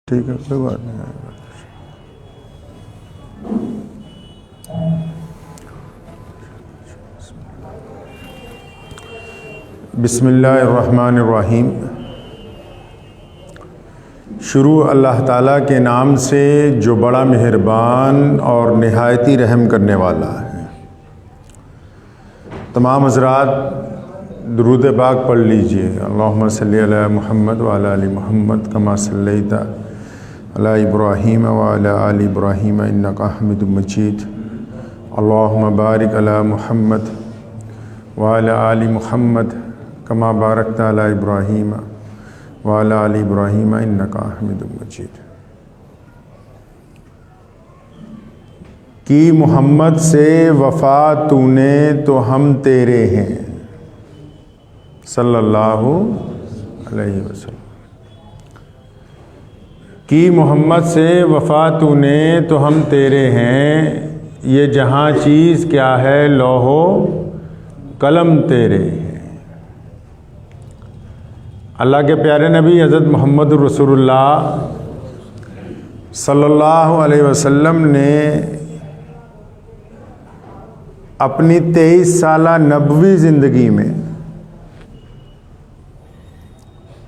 ठीक है, कोई बात नहीं। बिस्मिल्लाहिर्रहमानिर्रहीम। शुरू अल्लाह ताला के नाम से जो बड़ा मेहरबान और निहायती रहम करने वाला है। तमाम हज़रात दुरूद पाक पढ़ लीजिए। अल्लाहुम्मा सल्ली अला मुहम्मद व अला आलि मुहम्मद कमा सल्लैता अला इब्राहीम व अला आलि इब्राहीम इन्नका हमीदुम मजीद। अल्लाहुम्मा बारिक अला मुहम्मद व अला आलि मुहम्मद कमा बारकता अला इब्राहीम व अला आलि इब्राहीम इन्नका हमीदुम मजीद। कि मोहम्मद से वफ़ा तूने तो हम तेरे हैं सल्लल्लाहु अलैहि वसल्लम। कि मोहम्मद से वफ़ा तूने तो हम तेरे हैं, ये जहाँ चीज़ क्या है लौहो कलम तेरे हैं। अल्लाह के प्यारे नबी हज़रत मोहम्मद रसूलुल्लाह सल्लल्लाहु अलैहि वसल्लम ने अपनी 23 साला नबवी ज़िंदगी में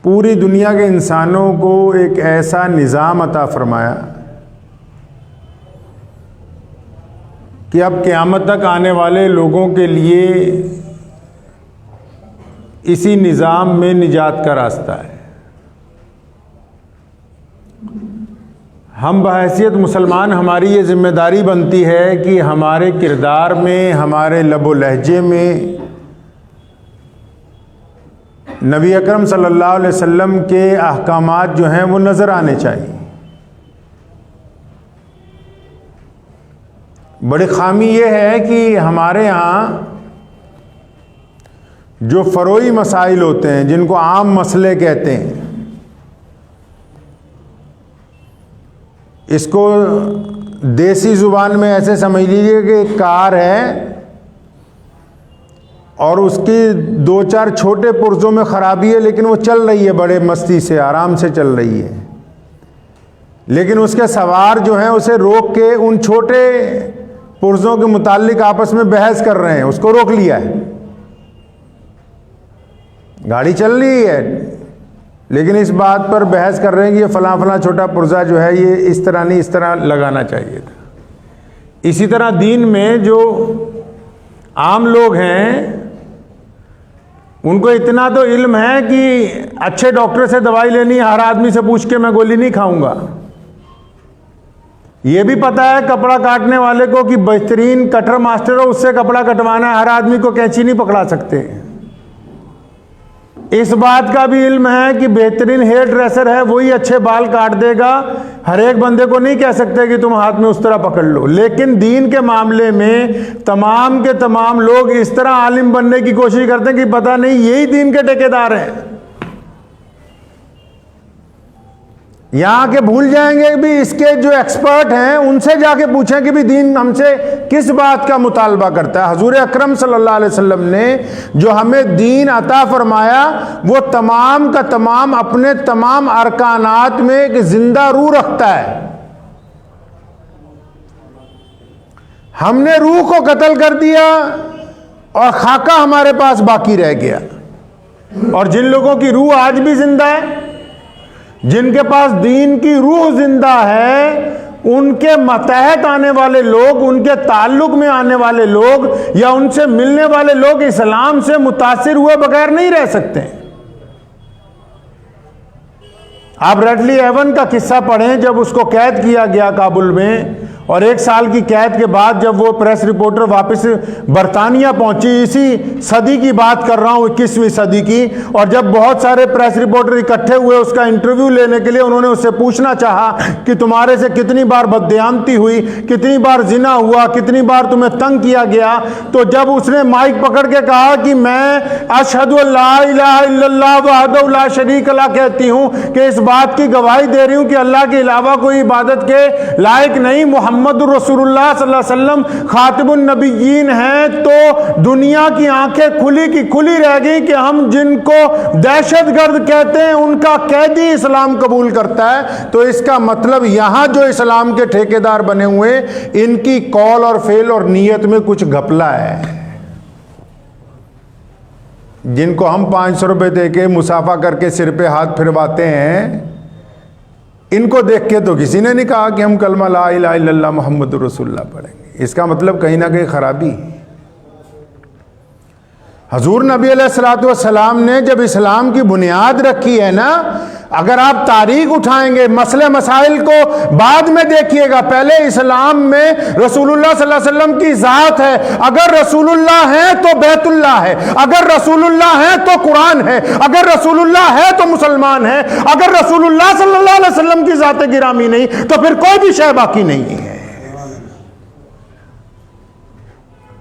पूरी दुनिया के इंसानों को एक ऐसा निज़ाम अता फरमाया कि अब क़यामत तक आने वाले लोगों के लिए इसी निज़ाम में निजात का रास्ता है। हम बहैसियत मुसलमान हमारी ये ज़िम्मेदारी बनती है कि हमारे किरदार में, हमारे लबो लहजे में नबी अकरम सल्लल्लाहु अलैहि वसल्लम के अहकामात जो हैं वो नज़र आने चाहिए। बड़ी ख़ामी ये है कि हमारे यहाँ जो फ़रोई मसाइल होते हैं, जिनको आम मसले कहते हैं, इसको देसी ज़ुबान में ऐसे समझ लीजिए कि एक कार है और उसकी 2-4 छोटे पुर्जों में ख़राबी है, लेकिन वो चल रही है, बड़े मस्ती से आराम से चल रही है। लेकिन उसके सवार जो हैं उसे रोक के उन छोटे पुर्जों के मुताल्लिक आपस में बहस कर रहे हैं। उसको रोक लिया है, गाड़ी चल रही है, लेकिन इस बात पर बहस कर रहे हैं कि ये फ़लाँ फ़लाँ छोटा पुर्जा जो है ये इस तरह नहीं, इस तरह लगाना चाहिए था। इसी तरह दीन में जो आम लोग हैं उनको इतना तो इल्म है कि अच्छे डॉक्टर से दवाई लेनी, हर आदमी से पूछ के मैं गोली नहीं खाऊंगा। ये भी पता है कपड़ा काटने वाले को कि बेहतरीन कटर मास्टर हो, उससे कपड़ा कटवाना है, हर आदमी को कैंची नहीं पकड़ा सकते। इस बात का भी इल्म है कि बेहतरीन हेयर ड्रेसर है वही अच्छे बाल काट देगा, हर एक बंदे को नहीं कह सकते कि तुम हाथ में उस तरह पकड़ लो। लेकिन दीन के मामले में तमाम के तमाम लोग इस तरह आलिम बनने की कोशिश करते हैं कि पता नहीं यही दीन के ठेकेदार हैं। यहाँ के भूल जाएंगे भी इसके जो एक्सपर्ट हैं उनसे जाके पूछें कि भी दीन हमसे किस बात का मुतालबा करता है। हजूर अकरम सल्लल्लाहु अलैहि वसल्लम ने जो हमें दीन अता फरमाया वो तमाम का तमाम अपने तमाम अरकानात में एक जिंदा रूह रखता है। हमने रूह को कत्ल कर दिया और खाका हमारे पास बाकी रह गया। और जिन लोगों की रूह आज भी जिंदा है, जिनके पास दीन की रूह जिंदा है, उनके मतहत आने वाले लोग, उनके ताल्लुक में आने वाले लोग या उनसे मिलने वाले लोग इस्लाम से मुतासिर हुए बगैर नहीं रह सकते। आप रेडली एवन का किस्सा पढ़ें, जब उसको कैद किया गया काबुल में और 1 साल की कैद के बाद जब वो प्रेस रिपोर्टर वापस बरतानिया पहुंची, इसी सदी की बात कर रहा हूं, 21वीं सदी की, और जब बहुत सारे प्रेस रिपोर्टर इकट्ठे हुए उसका इंटरव्यू लेने के लिए, उन्होंने उससे पूछना चाहा कि तुम्हारे से कितनी बार बददयामती हुई, कितनी बार जिना हुआ, कितनी बार तुम्हें तंग किया गया। तो जब उसने माइक पकड़ के कहा कि मैं अशहदु अल्ला इलाहा इल्लल्लाह वहदहु ला शरीक लह कहती हूं, कि इस बात की गवाही दे रही हूं कि अल्लाह के अलावा कोई इबादत के लायक नहीं, मोहम्मद मोहम्मद रसूलुल्लाह सल्लल्लाहु अलैहि वसल्लम खातिबुन नबिय्यीन हैं, तो दुनिया की आंखें खुली की खुली रह गई कि हम जिनको दहशतगर्द कहते हैं उनका कैदी इस्लाम कबूल करता है। तो इसका मतलब यहां जो इस्लाम के ठेकेदार बने हुए, इनकी कौल और फेल और नीयत में कुछ घपला है। जिनको हम 500 रुपए देके मुसाफा करके सिर पे हाथ फिरवाते हैं, इनको देख के तो किसी ने नहीं कहा कि हम कलमा ला इलाहा इल्लल्लाह मुहम्मदुर रसूलुल्लाह पढ़ेंगे। इसका मतलब कहीं ना कहीं खराबी है। हजूर नबी अलैहिस्सलातु वस्सलाम ने जब इस्लाम की बुनियाद रखी है ना, अगर आप तारीख उठाएंगे, मसले मसाइल को बाद में देखिएगा, पहले इस्लाम में रसूलुल्लाह सल्लल्लाहु अलैहि वसल्लम की जात है। अगर रसूलुल्लाह है तो बैतुल्लाह है, अगर रसूलुल्लाह है तो कुरान है, अगर रसूलुल्लाह है तो मुसलमान है, अगर रसूलुल्लाह सल्लल्लाहु अलैहि वसल्लम की जात गिरामी नहीं तो फिर कोई भी शय बाकी नहीं है।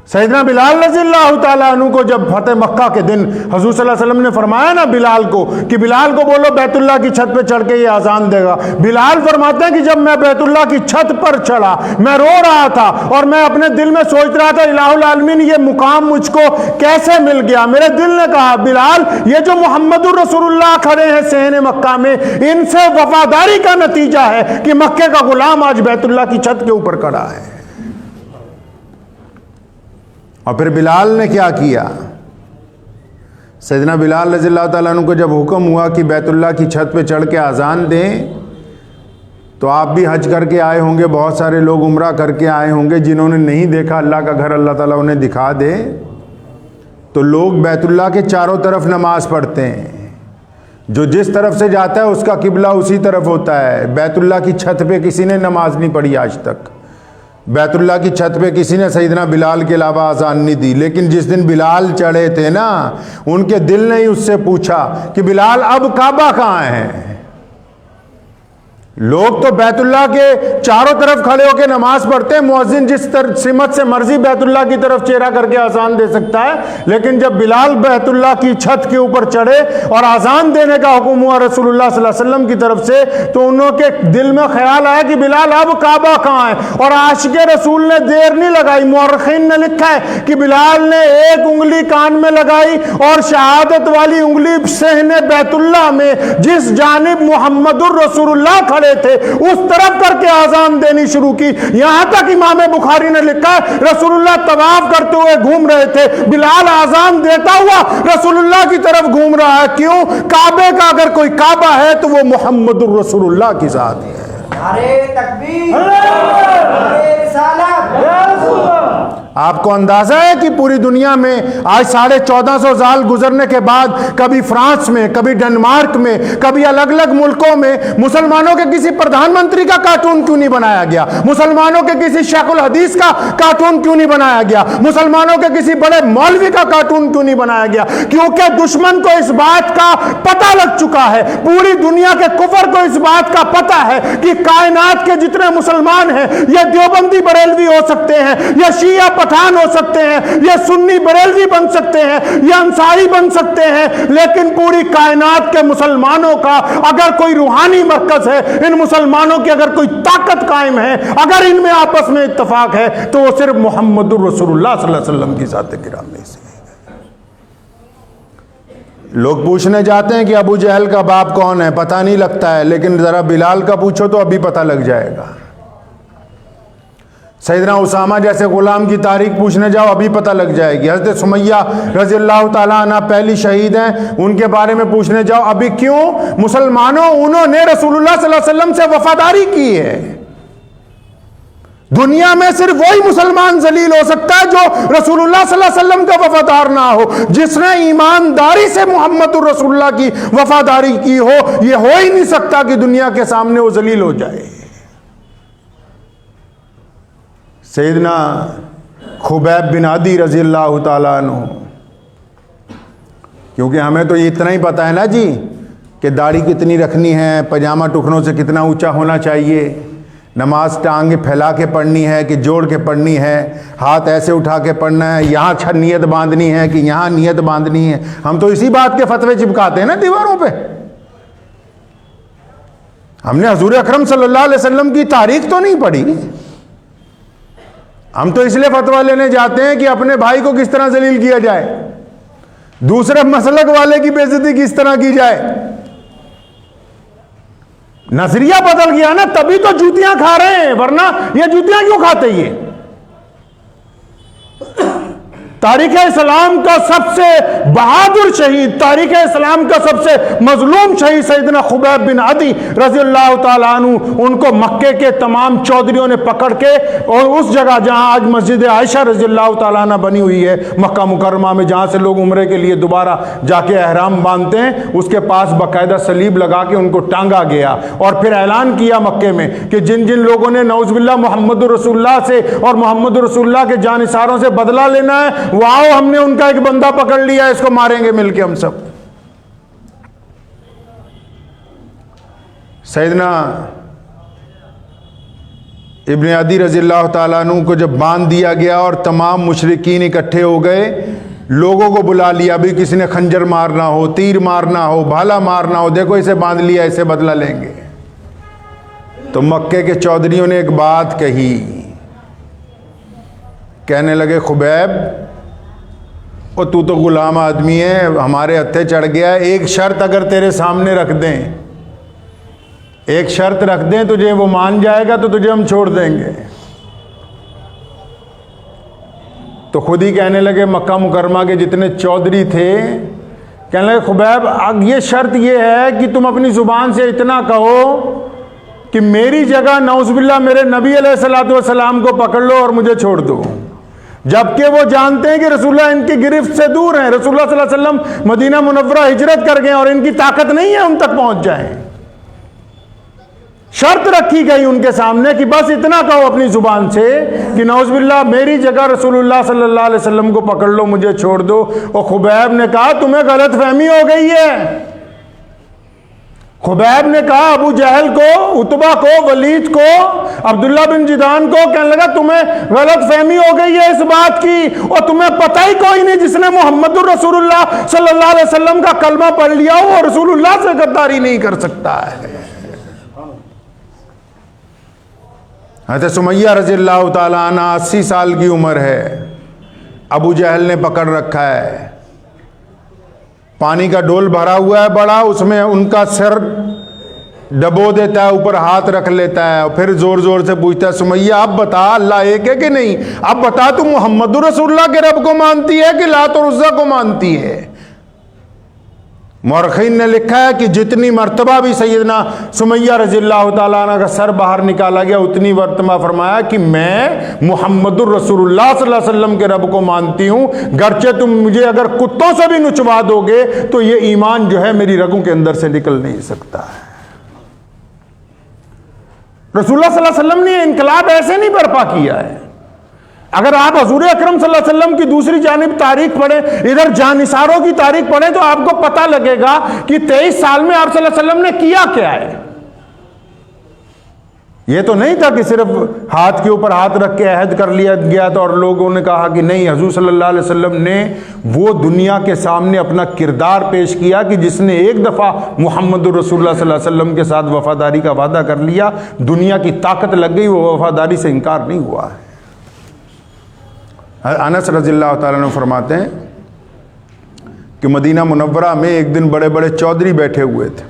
सैयदना बिलाल रज़ियल्लाहु ताला अन्हु को जब फतेह मक्का के दिन हजूर सल्लल्लाहु अलैहि वसल्लम ने फरमाया ना बिलाल को कि बिलाल को बोलो बैतुल्लाह की छत पे चढ़ के ये आजान देगा। बिलाल फरमाते हैं कि जब मैं बैतुल्लाह की छत पर चढ़ा, मैं रो रहा था और मैं अपने दिल में सोच रहा था इलाहुल आलमीन ये मुकाम मुझको कैसे मिल गया। मेरे दिल ने कहा बिलाल, ये जो मुहम्मदुर रसूलुल्लाह खड़े हैं सहने मक्का में, इनसे वफादारी का नतीजा है कि मक्के का गुलाम आज बैतुल्लाह की छत के ऊपर खड़ा है। और फिर बिलाल ने क्या किया, सैयदना बिलाल रज़ियल्लाहु ताला अन्हु को जब हुक्म हुआ कि बैतुल्लाह की छत पे चढ़ के आज़ान दें, तो आप भी हज करके आए होंगे, बहुत सारे लोग उम्रा करके आए होंगे, जिन्होंने नहीं देखा अल्लाह का घर, अल्लाह ताला उन्हें दिखा दे। तो लोग बैतुल्लाह के चारों तरफ नमाज पढ़ते हैं, जो जिस तरफ से जाता है उसका किबला उसी तरफ होता है। बैतुल्लाह की छत पे किसी ने नमाज नहीं पढ़ी आज तक, बैतुल्लाह की छत पे किसी ने सैयदना बिलाल के अलावा आज़ान नहीं दी। लेकिन जिस दिन बिलाल चढ़े थे ना, उनके दिल ने ही उससे पूछा कि बिलाल अब काबा कहाँ है। लोग तो बैतुल्लाह के चारों तरफ खड़े होकर नमाज पढ़ते हैं, मुअज्जिन जिस सिमत से मर्जी बैतुल्लाह की तरफ चेहरा करके आज़ान दे सकता है। लेकिन जब बिलाल बैतुल्लाह की छत के ऊपर चढ़े और आज़ान देने का हुक्म हुआ रसूलुल्लाह सल्लल्लाहु अलैहि वसल्लम की तरफ से, तो उनके दिल में ख्याल आया कि बिलाल अब काबा कहाँ है। और आशिक़े रसूल ने देर नहीं लगाई, मुअर्रिख़ीन ने लिखा है कि बिलाल ने एक उंगली कान में लगाई और शहादत वाली उंगली सहने बैतुल्लाह में जिस जानिब मुहम्मदुर रसूलुल्लाह खड़े थे उस तरफ करके आजान देनी शुरू की। यहां तक इमाम बुखारी ने लिखा है रसूलुल्लाह तवाफ करते हुए घूम रहे थे, बिलाल आजान देता हुआ रसूलुल्लाह की तरफ घूम रहा है। क्यों? काबे का अगर कोई काबा है तो वो मुहम्मदुर रसूलुल्लाह की जात है। नारे तकबीर, नारे रिसालत। आपको अंदाजा है कि पूरी दुनिया में आज 1450 साल गुजरने के बाद कभी फ्रांस में, कभी डेनमार्क में, कभी अलग अलग मुल्कों में मुसलमानों के किसी प्रधानमंत्री का कार्टून क्यों नहीं बनाया गया? मुसलमानों के किसी शेखुल हदीस का कार्टून क्यों नहीं बनाया गया? मुसलमानों के किसी बड़े मौलवी का कार्टून क्यों नहीं बनाया गया? क्योंकि दुश्मन को इस बात का पता लग चुका है, पूरी दुनिया के कुफर को इस बात का पता है कि कायनात के जितने मुसलमान हैं, ये देवबंदी बरेलवी हो सकते हैं, ये शिया पठान हो सकते हैं, ये सुन्नी बरेलवी बन सकते हैं, ये अंसारी बन सकते हैं, लेकिन पूरी कायनात के मुसलमानों का अगर कोई रूहानी मरकज है, इन मुसलमानों की अगर कोई ताकत कायम है, अगर इनमें आपस में इत्तेफाक है, तो वो सिर्फ मुहम्मदुर रसूलुल्लाह सल्लल्लाहु अलैहि वसल्लम की जात गिरामी से। लोग पूछने जाते हैं कि अबू जहल का बाप कौन है, पता नहीं लगता है, लेकिन जरा बिलाल का पूछो तो अभी पता लग जाएगा। सैयदना उसामा जैसे गुलाम की तारीख पूछने जाओ अभी पता लग जाएगी। हज़रत सुमैया रज़ियल्लाहु ताला अन्हा पहली शहीद हैं, उनके बारे में पूछने जाओ अभी। क्यों? मुसलमानों, उन्होंने रसूलुल्लाह सल्लल्लाहु अलैहि वसल्लम से वफादारी की है। दुनिया में सिर्फ वही मुसलमान जलील हो सकता है जो रसूलुल्लाह सल्लल्लाहु अलैहि वसल्लम का वफादार ना हो। जिसने ईमानदारी से मुहम्मदुर रसूलुल्लाह की वफादारी की हो, यह हो ही नहीं सकता कि दुनिया के सामने वो जलील हो जाए। सैयदना खुबैब बिन आदी रज़ियल्लाहु ताला अन्हु, क्योंकि हमें तो इतना ही पता है ना जी कि दाढ़ी कितनी रखनी है, पजामा टुकड़ों से कितना ऊंचा होना चाहिए, नमाज टांगे फैला के पढ़नी है कि जोड़ के पढ़नी है, हाथ ऐसे उठा के पढ़ना है, यहाँ नियत बांधनी है कि यहाँ नियत बांधनी है। हम तो इसी बात के फतवे चिपकाते हैं ना दीवारों पे। हमने हजूर अकरम सल्लल्लाहु अलैहि वसल्लम की तारीख तो नहीं पढ़ी। हम तो इसलिए फतवा लेने जाते हैं कि अपने भाई को किस तरह जलील किया जाए, दूसरे मसलक वाले की बेइज्जती किस तरह की जाए। नजरिया बदल गया ना, तभी तो जूतियां खा रहे हैं, वरना ये जूतियां क्यों खाते ये। तारीख इस्लाम का सबसे बहादुर शहीद, तारीख इस्लाम का सबसे मजलूम शहीद सैयदना खुबैब बिन अदी रज़ियल्लाहु ताला अन्हु, उनको मक्के के तमाम चौधरियों ने पकड़ के, और उस जगह जहां आज मस्जिद आयशा रज़ियल्लाहु ताला अन्हा बनी हुई है मक्का मुकर्रमा में, जहां से लोग उम्रे के लिए दोबारा जाके एहराम बांधते हैं, उसके पास बाकायदा सलीब लगा के उनको टांगा गया। और फिर ऐलान किया मक्के में कि जिन जिन लोगों ने नौज़ुबिल्लाह मोहम्मद रसूलुल्लाह से और मोहम्मद रसूलुल्लाह के जानिसारों से बदला लेना है, वाओ हमने उनका एक बंदा पकड़ लिया, इसको मारेंगे मिलके हम सब। सैयदना इब्न अदी रज़ियल्लाहु ताला अन्हु को जब बांध दिया गया और तमाम मुशरिकीन इकट्ठे हो गए, लोगों को बुला लिया, भी किसी ने खंजर मारना हो, तीर मारना हो, भाला मारना हो, देखो इसे बांध लिया, इसे बदला लेंगे। तो मक्के के चौधरियों ने एक बात कही, कहने लगे खुबैब और तू तो गुलाम आदमी है, हमारे हत्थे चढ़ गया है, एक शर्त अगर तेरे सामने रख दें, एक शर्त रख दें तुझे, वो मान जाएगा तो तुझे हम छोड़ देंगे। तो खुद ही कहने लगे मक्का मुकरमा के जितने चौधरी थे, कहने लगे खुबैब अब ये शर्त ये है कि तुम अपनी जुबान से इतना कहो कि मेरी जगह नौज़ुबिल्लाह मेरे नबी अलैहिस्सलातु वस्सलाम को पकड़ लो और मुझे छोड़ दो। जबकि वो जानते हैं कि रसूलुल्लाह इनकी गिरफ्त से दूर हैं, रसूलुल्लाह सल्लल्लाहु अलैहि वसल्लम मदीना मुनव्वरा हिजरत कर गए और इनकी ताकत नहीं है उन तक पहुंच जाएं। शर्त रखी गई उनके सामने कि बस इतना कहो अपनी जुबान से कि नौज़ुबिल्लाह मेरी जगह रसूलुल्लाह सल्लल्लाहु अलैहि वसल्लम को पकड़ लो, मुझे छोड़ दो। और खुबैब ने कहा तुम्हें गलतफहमी हो गई है। खुबैब ने कहा अबू जहल को, उतबा को, वलीद को, अब्दुल्ला बिन जिदान को, कहने लगा तुम्हें गलतफहमी हो गई है इस बात की, और तुम्हें पता ही कोई नहीं जिसने मुहम्मदुर रसूलुल्लाह सल्लल्लाहु अलैहि वसल्लम का कलमा पढ़ लिया हो वो रसूलुल्लाह से गद्दारी नहीं कर सकता है। हज़रत सुमैया रज़ियल्लाहु ताला अन्हा 80 साल की उम्र है, अबू जहल ने पकड़ रखा है, पानी का डोल भरा हुआ है बड़ा, उसमें उनका सिर डबो देता है, ऊपर हाथ रख लेता है और फिर जोर जोर से पूछता है सुमैया अब बता अल्लाह एक है कि नहीं, अब बता तू मुहम्मदुर रसूलुल्लाह के रब को मानती है कि लात और उज़्ज़ा को मानती है। मौरखीन ने लिखा है कि जितनी मर्तबा भी सैयदना सुमैया रज़ियल्लाहु ताला अन्हा का सर बाहर निकाला गया उतनी मर्तबा फरमाया कि मैं मुहम्मदुर रसूलुल्लाह सल्लल्लाहु अलैहि वसल्लम के रब को मानती हूँ, गर्चे तुम मुझे अगर कुत्तों से भी नुचवा दोगे तो ये ईमान जो है मेरी रगों के अंदर से निकल नहीं सकता है। रसूलुल्लाह सल्लल्लाहु अलैहि वसल्लम ने इनकलाब ऐसे नहीं बर्पा किया है। अगर आप हजूर अकरम सल्लल्लाहु अलैहि वसल्लम की दूसरी जानिब तारीख पढ़ें, इधर जानिसारों की तारीख पढ़ें, तो आपको पता लगेगा कि 23 साल में आप सल्लल्लाहु अलैहि वसल्लम ने किया क्या है। ये तो नहीं था कि सिर्फ हाथ के ऊपर हाथ रख के अहद कर लिया गया था और लोगों ने कहा कि नहीं, हजूर सल्लल्लाहु अलैहि वसल्लम ने वो दुनिया के सामने अपना किरदार पेश किया कि जिसने एक दफ़ा मुहम्मदुर रसूलुल्लाह सल्लल्लाहु अलैहि वसल्लम के साथ वफादारी का वादा कर लिया, दुनिया की ताकत लग गई, वो वफादारी से इनकार नहीं हुआ है। अनस रज़ियल्लाहु ताला अन्हु फरमाते हैं कि मदीना मुनव्वरा में एक दिन बड़े बड़े चौधरी बैठे हुए थे,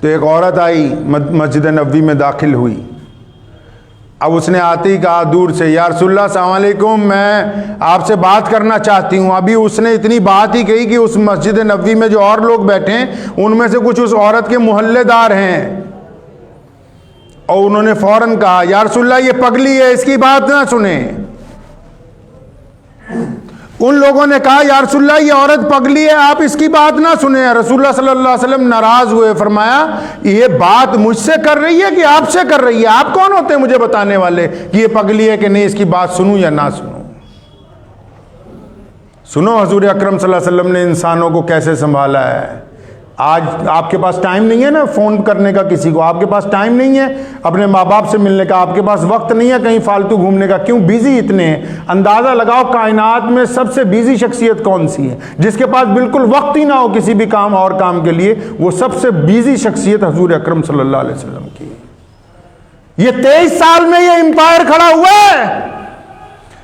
तो एक औरत आई मस्जिद नबवी में दाखिल हुई। अब उसने आते ही कहा दूर से, या रसूलल्लाह अस्सलाम वालेकुम, मैं आपसे बात करना चाहती हूँ। अभी उसने इतनी बात ही कही कि उस मस्जिद नबवी में जो और लोग बैठे हैं उनमें से कुछ उस औरत के मोहल्लेदार हैं, और उन्होंने फौरन कहा या रसूलल्लाह ये पगली है, इसकी बात ना सुने। उन लोगों ने कहा या रसूलल्लाह ये औरत पगली है, आप इसकी बात ना सुने। रसूलुल्लाह सल्लल्लाहु अलैहि वसल्लम नाराज हुए, फरमाया ये बात मुझसे कर रही है कि आपसे कर रही है, आप कौन होते हैं मुझे बताने वाले कि ये पगली है कि नहीं, इसकी बात सुनूं या ना सुनूं। सुनो हजूर अकरम सल्लल्लाहु अलैहि वसल्लम ने इंसानों को कैसे संभाला है। आज आपके पास टाइम नहीं है ना फ़ोन करने का किसी को, आपके पास टाइम नहीं है अपने माँ बाप से मिलने का, आपके पास वक्त नहीं है कहीं फालतू घूमने का। क्यों? बिजी इतने हैं। अंदाज़ा लगाओ कायनात में सबसे बिजी शख्सियत कौन सी है, जिसके पास बिल्कुल वक्त ही ना हो किसी भी काम और काम के लिए, वो सबसे बिजी शख्सियत हजूर अकरम सल्लल्लाहु अलैहि वसल्लम की। ये 23 साल में ये एम्पायर खड़ा हुआ है।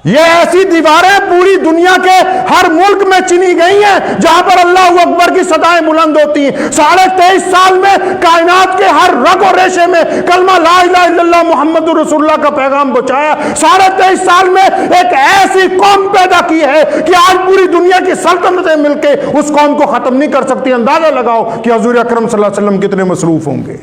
ये ऐसी दीवारें पूरी दुनिया के हर मुल्क में चुनी गई हैं जहां पर अल्लाह अकबर की सदाएं बुलंद होती हैं। 23.5 साल में कायनात के हर रग और रेशे में कलमा ला इलाहा इल्लल्लाह मुहम्मदुर रसूलुल्लाह का पैगाम पहुंचाया। 23.5 साल में एक ऐसी कौम पैदा की है कि आज पूरी दुनिया की सल्तनतें मिलकर उस कौम को खत्म नहीं कर सकती। अंदाजा लगाओ कि हुजूर अकरम सल्लल्लाहु अलैहि वसल्लम कितने मसरूफ होंगे।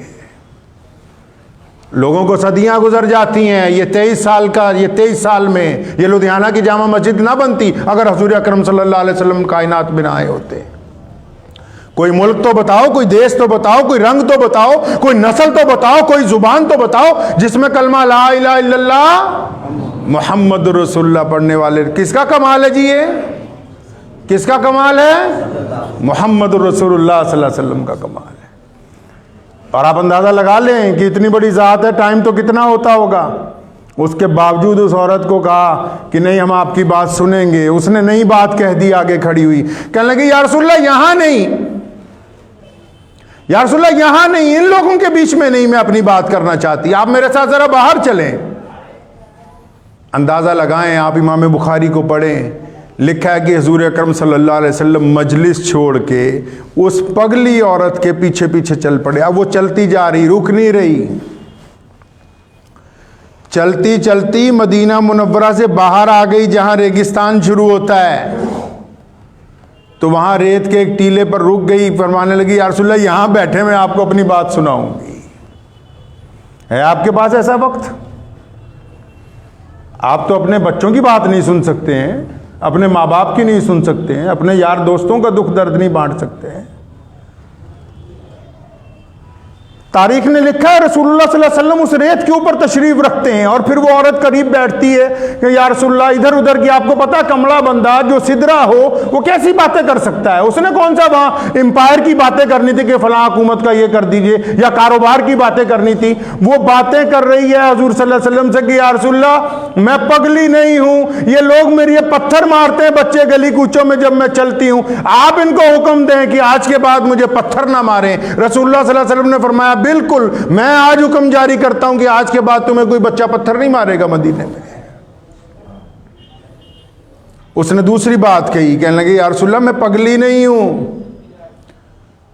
लोगों को सदियां गुजर जाती हैं। ये 23 साल में ये लुधियाना की जामा मस्जिद ना बनती अगर हुजूर अकरम सल्लल्लाहु अलैहि वसल्लम कायनात में ना आए होते। कोई मुल्क तो बताओ, कोई देश तो बताओ, कोई रंग तो बताओ, कोई नस्ल तो बताओ, कोई जुबान तो बताओ जिसमें कलमा ला इलाहा इल्लल्लाह मुहम्मदुर रसूलुल्लाह पढ़ने वाले। किसका कमाल है जी? ये किसका कमाल है? मुहम्मदुर रसूलुल्लाह सल्लल्लाहु अलैहि वसल्लम का कमाल है। और आप अंदाजा लगा लें कि इतनी बड़ी ज़ात है, टाइम तो कितना होता होगा। उसके बावजूद उस औरत को कहा कि नहीं, हम आपकी बात सुनेंगे। उसने नई बात कह दी, आगे खड़ी हुई, कहने लगी या रसूलल्लाह यहां नहीं, या रसूलल्लाह यहां नहीं, इन लोगों के बीच में नहीं, मैं अपनी बात करना चाहती, आप मेरे साथ जरा बाहर चलें। अंदाजा लगाएं, आप इमाम बुखारी को पढ़ें, लिखा है कि हुजूर अकरम सल्लल्लाहु अलैहि वसल्लम मजलिस छोड़ के उस पगली औरत के पीछे पीछे चल पड़े। अब वो चलती जा रही, रुक नहीं रही। चलती चलती मदीना मुनव्वरा से बाहर आ गई जहां रेगिस्तान शुरू होता है। तो वहां रेत के एक टीले पर रुक गई, फरमाने लगी या रसूलल्लाह यहां बैठे मैं आपको अपनी बात सुनाऊंगी। है आपके पास ऐसा वक्त? आप तो अपने बच्चों की बात नहीं सुन सकते हैं, अपने माँ बाप की नहीं सुन सकते हैं, अपने यार दोस्तों का दुख दर्द नहीं बांट सकते हैं। तारीख ने लिखा है रसूलुल्लाह सल्लल्लाहु अलैहि वसल्लम उस रेत के ऊपर तशरीफ रखते हैं और फिर वो औरत करीब बैठती है कि या रसूलुल्लाह इधर उधर की, आपको पता कमला बंदा जो सिदरा हो वो कैसी बातें कर सकता है। उसने कौन सा वहां एम्पायर की बातें करनी थी कि फलां हुकूमत का ये कर दीजिए, या कारोबार की बातें करनी थी। वो बातें कर रही है हुजूर सल्लल्लाहु अलैहि वसल्लम से कि या रसूलुल्लाह मैं पगली नहीं हूं, ये लोग मेरे ये पत्थर मारते हैं बच्चे गली कूचों में जब मैं चलती हूं, आप इनको हुक्म दें कि आज के बाद मुझे पत्थर ना मारें। रसूलुल्लाह सल्लल्लाहु अलैहि वसल्लम ने फरमाया बिल्कुल, मैं आज हुक्म जारी करता हूं कि आज के बाद तुम्हें कोई बच्चा पत्थर नहीं मारेगा मदीने में। उसने दूसरी बात कही, कहने लगी या रसूलल्लाह मैं पगली नहीं हूं,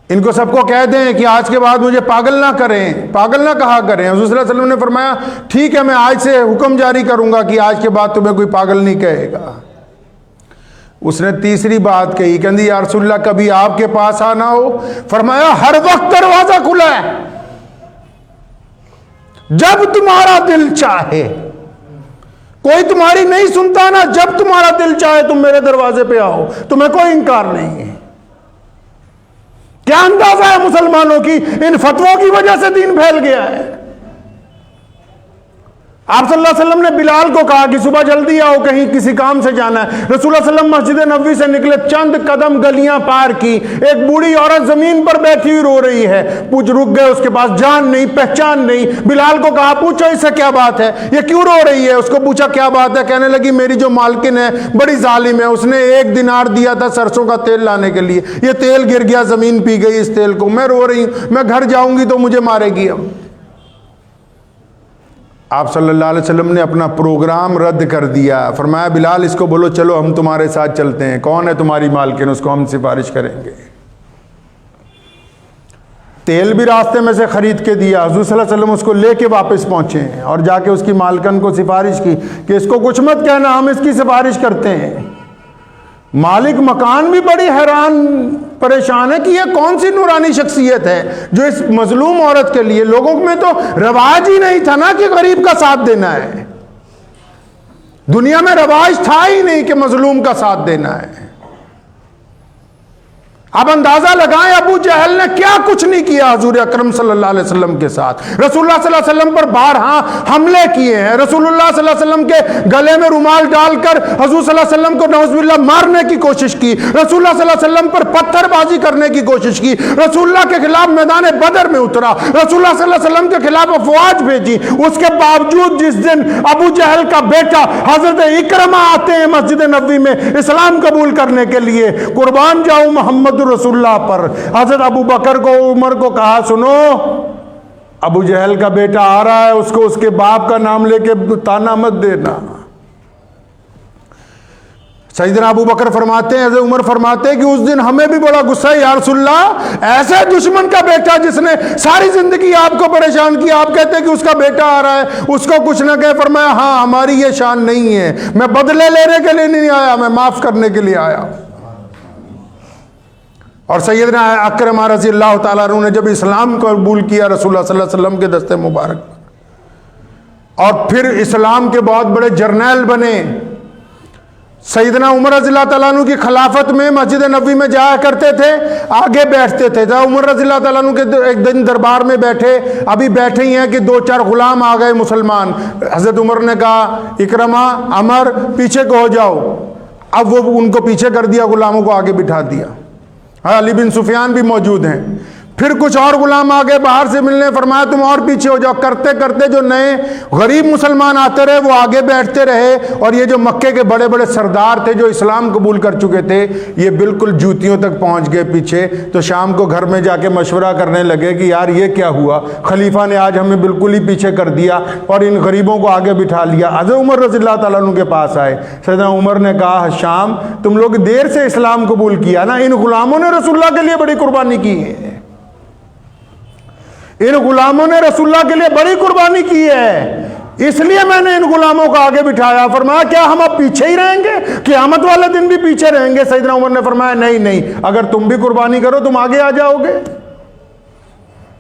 इनको सबको कह दें कि आज के बाद मुझे पागल ना करें, पागल ना कहा करें। हुजूर सल्लल्लाहु अलैहि वसल्लम ने फरमाया ठीक है, मैं आज से हुक्म जारी करूंगा कि आज के बाद तुम्हें कोई पागल नहीं कहेगा। उसने तीसरी बात कही, कहती या रसूलल्लाह कभी आपके पास आना हो, फरमाया हर वक्त दरवाजा खुला है, जब तुम्हारा दिल चाहे। कोई तुम्हारी नहीं सुनता ना, जब तुम्हारा दिल चाहे तुम मेरे दरवाजे पे आओ, तुम्हें कोई इंकार नहीं है। क्या अंदाजा है मुसलमानों की, इन फतवों की वजह से दीन फैल गया है। आप सल्लल्लाहु अलैहि वसल्लम ने बिलाल को कहा कि सुबह जल्दी आओ, कहीं किसी काम से जाना है। रसूलुल्लाह सल्लल्लाहु अलैहि वसल्लम मस्जिद नबवी से निकले, चंद कदम गलियां पार की, एक बूढ़ी औरत जमीन पर बैठी हुई रो रही है। पूछ रुक गए, उसके पास जान नहीं पहचान नहीं। बिलाल को कहा पूछो इससे क्या बात है, ये क्यों रो रही है। उसको पूछा क्या बात है, कहने लगी मेरी जो मालकिन है बड़ी जालिम है, उसने 1 दिनार दिया था सरसों का तेल लाने के लिए, ये तेल गिर गया, जमीन पी गई इस तेल को, मैं रो रही हूं, मैं घर जाऊंगी तो मुझे मारेगी। अब आप सल्लल्लाहु अलैहि वसल्लम ने अपना प्रोग्राम रद्द कर दिया, फरमाया बिलाल इसको बोलो चलो हम तुम्हारे साथ चलते हैं, कौन है तुम्हारी मालकिन, उसको हम सिफारिश करेंगे। तेल भी रास्ते में से खरीद के दिया। हुजूर सल्लल्लाहु अलैहि वसल्लम उसको लेके वापस पहुंचे और जाके उसकी मालकिन को सिफारिश की कि इसको कुछ मत कहना, हम इसकी सिफारिश करते हैं। मालिक मकान भी बड़ी हैरान परेशान है कि यह कौन सी नूरानी शख्सियत है जो इस मजलूम औरत के लिए, लोगों में तो रवाज ही नहीं था ना कि गरीब का साथ देना है, दुनिया में रवाज था ही नहीं कि मजलूम का साथ देना है। अब अंदाजा लगाएं अबू जहल ने क्या कुछ नहीं किया हुजूर अकरम सल्लल्लाहु अलैहि वसल्लम के साथ। रसूलुल्लाह सल्लल्लाहु अलैहि वसल्लम पर बारहा हमले किए हैं, रसूलुल्लाह सल्लल्लाहु अलैहि वसल्लम के गले में रुमाल डालकर हुजूर सल्लल्लाहु अलैहि वसल्लम को नौजुबिल्लाह मारने की कोशिश की, रसूलुल्लाह सल्लल्लाहु अलैहि वसल्लम पर पत्थरबाजी करने की कोशिश की, रसूलुल्लाह के खिलाफ मैदान बदर में उतरा, रसूलुल्लाह सल्लल्लाहु अलैहि वसल्लम के खिलाफ अफवाज भेजी। उसके बावजूद जिस दिन अबू जहल का बेटा हजरत इकरमा आते हैं मस्जिद नबवी में इस्लाम कबूल करने के लिए, कुर्बान जाऊं मोहम्मद रसूलुल्लाह पर, हजरत अबू बकर को, उमर को कहा सुनो अबू जहल का बेटा आ रहा है, उसको उसके बाप का नाम लेके ताना मत देना। सैयदना अबू बकर फरमाते हैं, हज़रत उमर फरमाते हैं कि उस दिन हमें भी बड़ा गुस्सा है, या रसूलल्लाह, ऐसे दुश्मन का बेटा जिसने सारी जिंदगी आपको परेशान किया, आप कहते हैं कि उसका बेटा आ रहा है, उसको कुछ ना कहे। फरमाया, हाँ, हमारी ये शान नहीं है, मैं बदले लेने के लिए नहीं आया, मैं माफ करने के लिए आया। और सैयदना अकरम रज़ियल्लाहु ताला अन्हु ने जब इस्लाम को कबूल किया रसूलुल्लाह सल्लल्लाहु अलैहि वसल्लम के दस्ते मुबारक, और फिर इस्लाम के बहुत बड़े जर्नैल बने। सैयदना उमर रज़ियल्लाहु ताला अन्हु की खिलाफत में मस्जिद नबवी में जाया करते थे, आगे बैठते थे। जब उमर रज़ियल्लाहु ताला अन्हु के एक दिन दरबार में बैठे, अभी बैठे ही हैं कि 2-4 गुलाम आ गए मुसलमान। हज़रत उमर ने कहा, इकरमा, अमर, पीछे को हो जाओ। अब वो उनको पीछे कर दिया, गुलामों को आगे बिठा दिया। अली बिन सुफियान भी मौजूद हैं। फिर कुछ और गुलाम आ गए बाहर से मिलने, फरमाया तुम और पीछे हो जाओ। करते करते जो नए गरीब मुसलमान आते रहे वो आगे बैठते रहे, और ये जो मक्के के बड़े बड़े सरदार थे जो इस्लाम कबूल कर चुके थे, ये बिल्कुल जूतियों तक पहुंच गए पीछे। तो शाम को घर में जाके मशवरा करने लगे कि यार ये क्या हुआ, खलीफा ने आज हमें बिल्कुल ही पीछे कर दिया और इन गरीबों को आगे बिठा लिया। हज़रत उमर रज़ियल्लाहु ताला अन्हु के पास आए। सैयदना उमर ने कहा, शाम, तुम लोग देर से इस्लाम कबूल किया ना, इन गुलामों ने रसूलुल्लाह के लिए बड़ी कुर्बानी की है, इन गुलामों ने रसूलुल्लाह के लिए बड़ी कुर्बानी की है, इसलिए मैंने इन गुलामों को आगे बिठाया। फरमाया, क्या हम अब पीछे ही रहेंगे, क़यामत वाले दिन भी पीछे रहेंगे? सैयदना उमर ने फरमाया, नहीं नहीं, अगर तुम भी कुर्बानी करो तुम आगे आ जाओगे।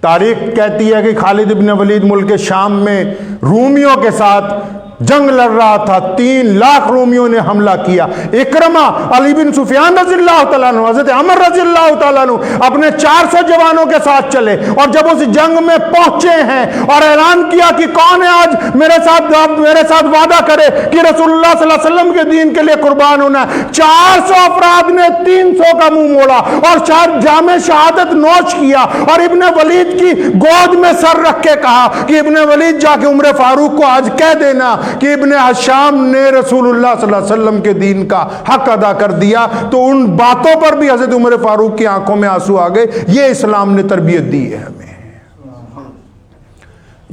तारीख कहती है कि खालिद इब्न वलीद मुल्क शाम में रूमियों के साथ जंग लड़ रहा था, 3 लाख रोमियों ने हमला किया। इकरमा, अली बिन सुफियान रज़ियल्लाहु ताला अन्हु, हज़रत अमर रज़ियल्लाहु ताला अन्हु अपने 400 जवानों के साथ चले, और जब उस जंग में पहुंचे हैं और ऐलान किया कि कौन है आज मेरे साथ वादा करे कि रसूलुल्लाह सल्लल्लाहु अलैहि वसल्लम के दीन के लिए कुर्बान होना है, 400 अफराद ने 300 का मुंह मोड़ा और जामे शहादत नोश किया, और इब्ने वलीद की गोद में सर रख के कहा कि इब्ने वलीद जाके उमर फारूक को आज कह देना कि इब्ने हशाम ने रसूलुल्लाह सल्लल्लाहु अलैहि वसल्लम के दीन का हक अदा कर दिया। तो उन बातों पर भी हज़रत उमर फारूक की आंखों में आंसू आ गए। ये इस्लाम ने तरबियत दी है हमें।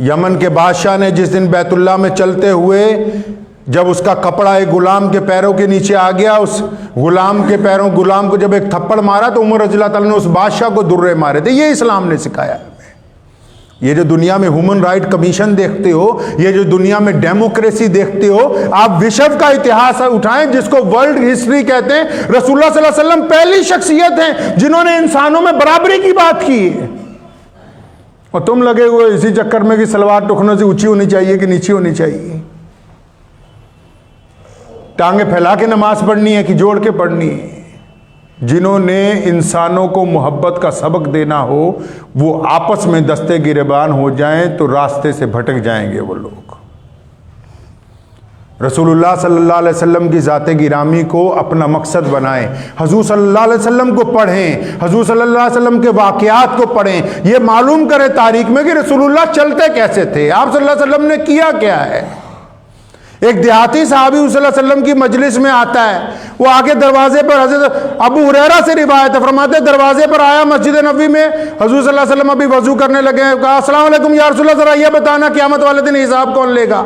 यमन के बादशाह ने जिस दिन बैतुल्लाह में चलते हुए जब उसका कपड़ा एक गुलाम के पैरों के नीचे आ गया, उस गुलाम को जब एक थप्पड़ मारा तो उमर रज़ियल्लाहु ताला ने उस बादशाह को दुर्रे मारे थे। ये इस्लाम ने सिखाया है। ये जो दुनिया में ह्यूमन राइट कमीशन देखते हो, ये जो दुनिया में डेमोक्रेसी देखते हो, आप विश्व का इतिहास उठाएं जिसको वर्ल्ड हिस्ट्री कहते हैं। रसूलुल्लाह सल्लल्लाहु अलैहि वसल्लम पहली शख्सियत हैं जिन्होंने इंसानों में बराबरी की बात की है, और तुम लगे हुए इसी चक्कर में कि सलवार टुकनों से ऊंची होनी चाहिए कि नीची होनी चाहिए, टांगे फैला के नमाज पढ़नी है कि जोड़ के पढ़नी है। जिन्होंने इंसानों को मोहब्बत का सबक देना हो वो आपस में दस्ते गिरेबान हो जाएं तो रास्ते से भटक जाएंगे वो लोग। रसूलुल्लाह सल्लल्लाहु अलैहि वसल्लम की ज़ाते गिरामी को अपना मकसद बनाएं, हुज़ूर सल्लल्लाहु अलैहि वसल्लम को पढ़ें, हुज़ूर सल्लल्लाहु अलैहि वसल्लम के वाक़यात को पढ़ें, ये मालूम करें तारीख में कि रसूलुल्लाह चलते कैसे थे, आप सल्लल्लाहु अलैहि वसल्लम ने किया क्या है। एक देहाती सहाबी सल्लल्लाहु अलैहि वसल्लम की मजलिस में आता है, वो आके दरवाजे पर, हज़रत अबू हुरैरा से रिवायत है, फरमाते दरवाजे पर आया मस्जिद नबवी में, हुज़ूर सल्लल्लाहु अलैहि वसल्लम अभी वजू करने लगे, कहा अस्सलाम वालेकुम या रसूलल्लाह, ज़रा ये बताना क़यामत वाले दिन हिसाब कौन लेगा।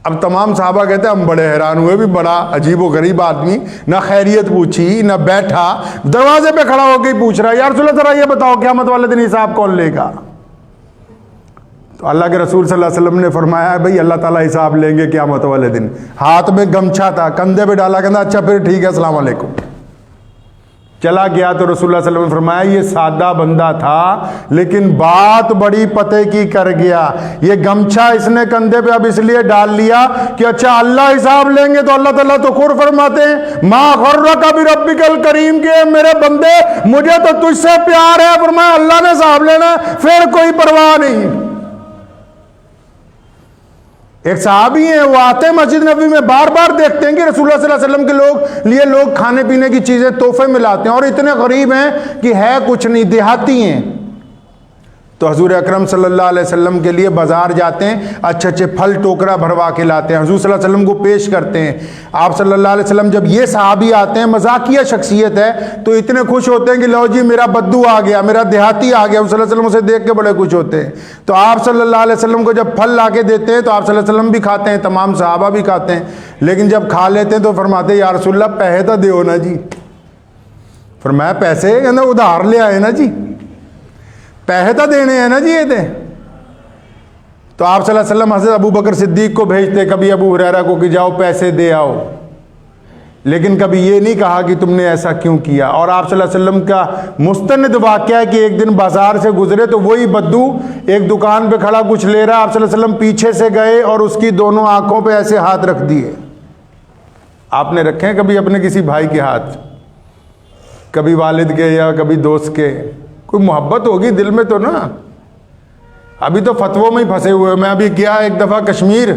अब तमाम सहाबा कहते हैं हम बड़े हैरान हुए, भी बड़ा अजीब व गरीब आदमी, ना खैरियत पूछी ना बैठा, दरवाजे पे खड़ा होकर पूछ रहा है या रसूलल्लाह ज़रा ये बताओ क़यामत वाले दिन हिसाब कौन लेगा। तो अल्लाह के रसूल सल्लल्लाहु अलैहि वसल्लम ने फरमाया, भाई अल्लाह ताला हिसाब लेंगे क़यामत वाले दिन। हाथ में गमछा था, कंधे पे डाला, कहता अच्छा फिर ठीक है अस्सलाम वालेकुम। चला गया तो रसूलुल्लाह सल्लल्लाहु अलैहि वसल्लम ने फरमाया ये सादा बंदा था लेकिन बात बड़ी पते की कर गया। ये गमछा इसने कंधे पे अब इसलिए डाल लिया कि अच्छा अल्लाह हिसाब लेंगे, तो अल्लाह ताला तो खुद फरमाते हैं मा गर्रका बि रब्बिकल करीम के मेरे बंदे मुझे तो तुझसे प्यार है, फरमाया अल्लाह ने हिसाब लेना फिर कोई परवाह नहीं। एक सहाबी हैं, वो आते हैं मस्जिद नबी में, बार बार देखते हैं कि रसूलुल्लाह सल्लल्लाहु अलैहि वसल्लम के लिए लोग खाने पीने की चीज़ें तोहफे में लाते हैं, और इतने गरीब हैं कि है कुछ नहीं, देहाती हैं। तो हजूर अकरम सल्लल्लाहु अलैहि वसल्लम के लिए बाज़ार जाते हैं, अच्छे अच्छे फल टोकरा भरवा के लाते हैं, हजूर सल्लल्लाहु अलैहि वसल्लम को पेश करते हैं। आप सल्लल्लाहु अलैहि वसल्लम जब ये सहाबी आते हैं, मजाकिया शख्सियत है, तो इतने खुश होते हैं कि लो जी मेरा बद्दू आ गया, मेरा देहाती आ गया। सल्लल्लाहु अलैहि वसल्लम उसे देख के बड़े खुश होते हैं। तो आप सल्लल्लाहु अलैहि वसल्लम को जब फल ला के देते हैं तो आप सल्लल्लाहु अलैहि वसल्लम भी खाते हैं, तमाम सहाबा भी खाते हैं, लेकिन जब खा लेते हैं तो फरमाते या रसूलल्लाह पैसे तो दो ना जी। फरमाया पैसे? कहना उधार ले आए ना जी, पैसे तो देने हैं ना जी ये दे। तो आप सल्लल्लाहु अलैहि वसल्लम हज़रत अबू बकर सिद्दीक को भेजते, कभी अबू हुरैरा को कि जाओ पैसे दे आओ, लेकिन कभी ये नहीं कहा कि तुमने ऐसा क्यों किया। और आप सल्लल्लाहु अलैहि वसल्लम का मुस्तनद वाक़या है कि एक दिन बाजार से गुजरे तो वही बद्दू एक दुकान पे खड़ा कुछ ले रहा, आप सल्लल्लाहु अलैहि वसल्लम पीछे से गए और उसकी दोनों आंखों पे ऐसे हाथ रख दिए। आपने रखे हैं कभी अपने किसी भाई के हाथ, कभी वालिद के या कभी दोस्त के? कोई मोहब्बत होगी दिल में तो ना। अभी तो फतवों में ही फंसे हुए। मैं अभी गया एक दफ़ा कश्मीर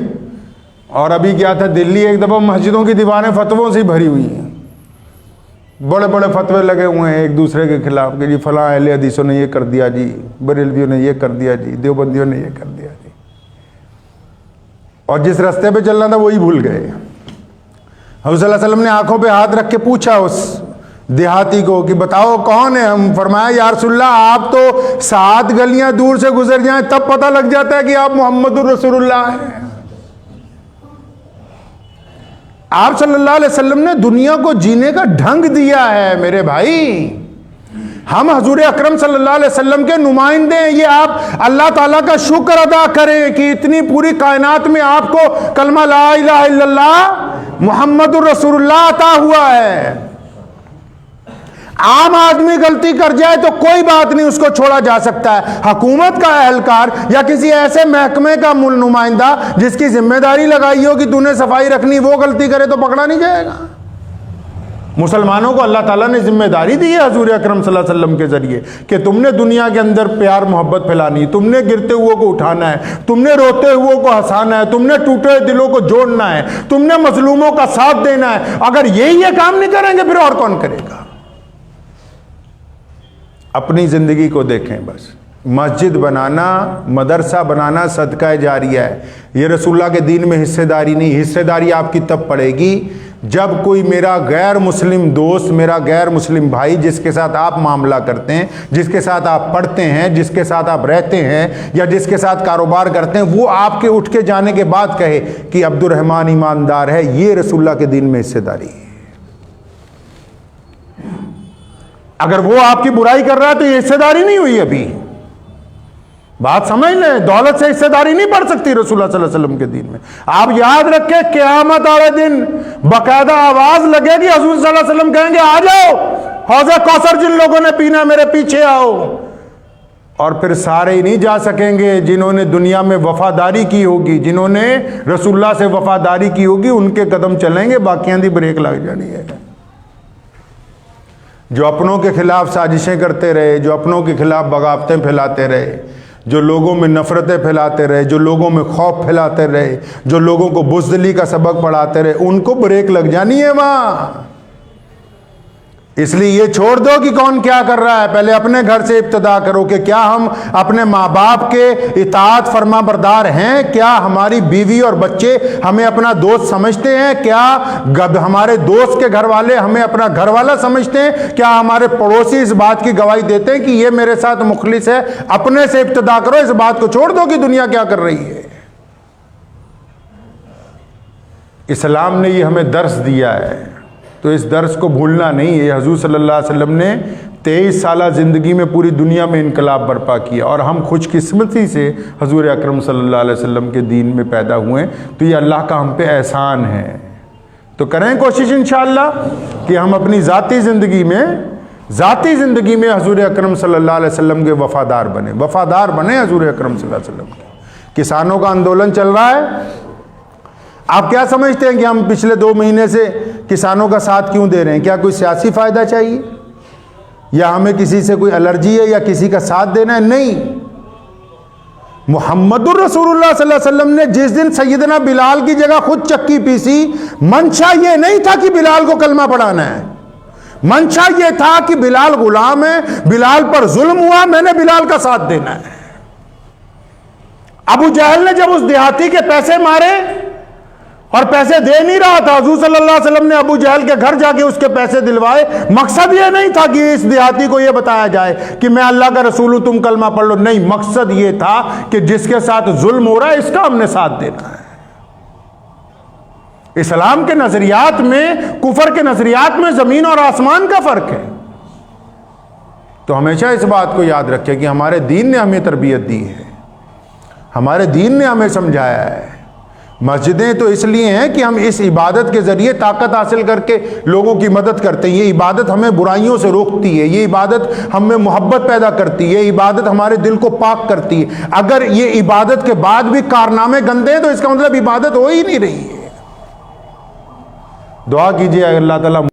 और अभी गया था दिल्ली, एक दफ़ा मस्जिदों की दीवारें फतवों से ही भरी हुई हैं, बड़े बड़े फतवे लगे हुए हैं एक दूसरे के खिलाफ कि जी फलां अहले हदीसों ने ये कर दिया जी, बरेलवियों ने ये कर दिया जी, देवबंदियों ने ये कर दिया जी, और जिस रास्ते पे चलना था वही भूल गए। हज़रत सल्लल्लाहु अलैहि वसल्लम ने आंखों पे हाथ रख के पूछा उस देहाती को कि बताओ कौन है हम? फरमाया या रसूलल्लाह आप तो 7 गलियां दूर से गुजर जाएं तब पता लग जाता है कि आप मोहम्मदुर रसूलुल्लाह हैं। आप सल्लल्लाहु अलैहि वसल्लम ने दुनिया को जीने का ढंग दिया है मेरे भाई। हम हजूर अकरम सल्लल्लाहु अलैहि वसल्लम के नुमाइंदे हैं। ये आप अल्लाह ताला का शुक्र अदा करें कि इतनी पूरी कायनात में आपको कलमा ला इलाहा इल्लल्लाह मुहम्मदुर रसूलुल्लाह अता हुआ है। आम आदमी गलती कर जाए तो कोई बात नहीं, उसको छोड़ा जा सकता है। हुकूमत का एहलकार या किसी ऐसे महकमे का नुमाइंदा जिसकी जिम्मेदारी लगाई हो कि तूने सफाई रखनी, वो गलती करे तो पकड़ा नहीं जाएगा। मुसलमानों को अल्लाह ताला ने जिम्मेदारी दी है हजूर अकरम सल्लल्लाहु अलैहि वसल्लम के जरिए कि तुमने दुनिया के अंदर प्यार मोहब्बत फैलानी, तुमने गिरते हुए को उठाना है, तुमने रोते हुए को हंसाना है, तुमने टूटे दिलों को जोड़ना है, तुमने मजलूमों का साथ देना है। अगर ये काम नहीं करेंगे फिर और कौन करेगा? अपनी ज़िंदगी को देखें बस। मस्जिद बनाना, मदरसा बनाना सदका जारिया है। ये रसूलुल्लाह के दीन में हिस्सेदारी नहीं। हिस्सेदारी आपकी तब पड़ेगी जब कोई मेरा गैर मुस्लिम दोस्त, मेरा गैर मुस्लिम भाई जिसके साथ आप मामला करते हैं, जिसके साथ आप पढ़ते हैं, जिसके साथ आप रहते हैं या जिसके साथ कारोबार करते हैं, वो आपके उठ के जाने के बाद कहे कि अब्दुर्रहमान ईमानदार है। ये रसूलुल्लाह के दीन में हिस्सेदारी है। अगर वो आपकी बुराई कर रहा है तो ये हिस्सेदारी नहीं हुई। अभी बात समझ लें, दौलत से हिस्सेदारी नहीं बढ़ सकती रसूलुल्लाह सल्लल्लाहु अलैहि वसल्लम के दीन में। आप याद रखें क़यामत वाले दिन बाकायदा आवाज लगेगी, हजूर सल्लल्लाहु अलैहि वसल्लम कहेंगे आ जाओ, हौज़े कौसर जिन लोगों ने पीना मेरे पीछे आओ। और फिर सारे ही नहीं जा सकेंगे। जिन्होंने दुनिया में वफादारी की होगी, जिन्होंने रसूलुल्लाह से वफादारी की होगी, उनके कदम चलेंगे, बाकियां दी ब्रेक लग जानी है। जो अपनों के खिलाफ साजिशें करते रहे, जो अपनों के खिलाफ बगावतें फैलाते रहे, जो लोगों में नफरतें फैलाते रहे, जो लोगों में खौफ फैलाते रहे, जो लोगों को बुज़दिली का सबक पढ़ाते रहे, उनको ब्रेक लग जानी है वहाँ। इसलिए ये छोड़ दो कि कौन क्या कर रहा है, पहले अपने घर से इब्तिदा करो कि क्या हम अपने माँ बाप के इताअत फरमा बरदार हैं? क्या हमारी बीवी और बच्चे हमें अपना दोस्त समझते हैं? क्या हमारे दोस्त के घर वाले हमें अपना घर वाला समझते हैं? क्या हमारे पड़ोसी इस बात की गवाही देते हैं कि ये मेरे साथ मुखलिस है? अपने से इब्तिदा करो, इस बात को छोड़ दो कि दुनिया क्या कर रही है। इस्लाम ने ये हमें दर्स दिया है, तो इस दर्स को भूलना नहीं है। हजूर सल्लल्लाहु अलैहि वसल्लम ने 23 साल ज़िंदगी में पूरी दुनिया में इनकलाब बर्पा किया और हम खुशकिस्मती से हजूर अकरम सल्लल्लाहु अलैहि वसल्लम के दीन में पैदा हुए। तो ये अल्लाह का हम पे एहसान है। तो करें कोशिश इंशाअल्लाह कि हम अपनी ज़ाती ज़िंदगी में हजूर अकरम सल्लल्लाहु अलैहि वसल्लम के वफ़ादार बने हजूर अकरम सल्लल्लाहु अलैहि वसल्लम के। किसानों का आंदोलन चल रहा है। आप क्या समझते हैं कि हम पिछले 2 महीने से किसानों का साथ क्यों दे रहे हैं? क्या कोई सियासी फ़ायदा चाहिए या हमें किसी से कोई एलर्जी है या किसी का साथ देना है? नहीं। मुहम्मदुर रसूलुल्लाह सल्लल्लाहु अलैहि वसल्लम ने जिस दिन सैयदना बिलाल की जगह खुद चक्की पीसी, मंशा ये नहीं था कि बिलाल को कलमा पढ़ाना है। मंशा ये था कि बिलाल गुलाम है, बिलाल पर जुल्म हुआ, मैंने बिलाल का साथ देना है। अबू जहल ने जब उस देहाती के पैसे मारे और पैसे दे नहीं रहा था, हुजूर सल्लल्लाहु अलैहि वसल्लम ने अबू जहल के घर जाके उसके पैसे दिलवाए। मकसद ये नहीं था कि इस देहाती को ये बताया जाए कि मैं अल्लाह का रसूल हूं, तुम कलमा पढ़ लो। नहीं, मकसद ये था कि जिसके साथ जुल्म हो रहा है इसका हमने साथ देना है। इस्लाम के नजरियात में, कुफर के नजरियात में जमीन और आसमान का फर्क है। तो हमेशा इस बात को याद रखें कि हमारे दीन ने हमें तरबियत दी है, हमारे दीन ने हमें समझाया है। मस्जिदें तो इसलिए हैं कि हम इस इबादत के ज़रिए ताकत हासिल करके लोगों की मदद करते हैं। ये इबादत हमें बुराइयों से रोकती है, ये इबादत हम में मोहब्बत पैदा करती है, ये इबादत हमारे दिल को पाक करती है। अगर ये इबादत के बाद भी कारनामे गंदे हैं तो इसका मतलब इबादत हो ही नहीं रही है। दुआ कीजिए अल्लाह ताला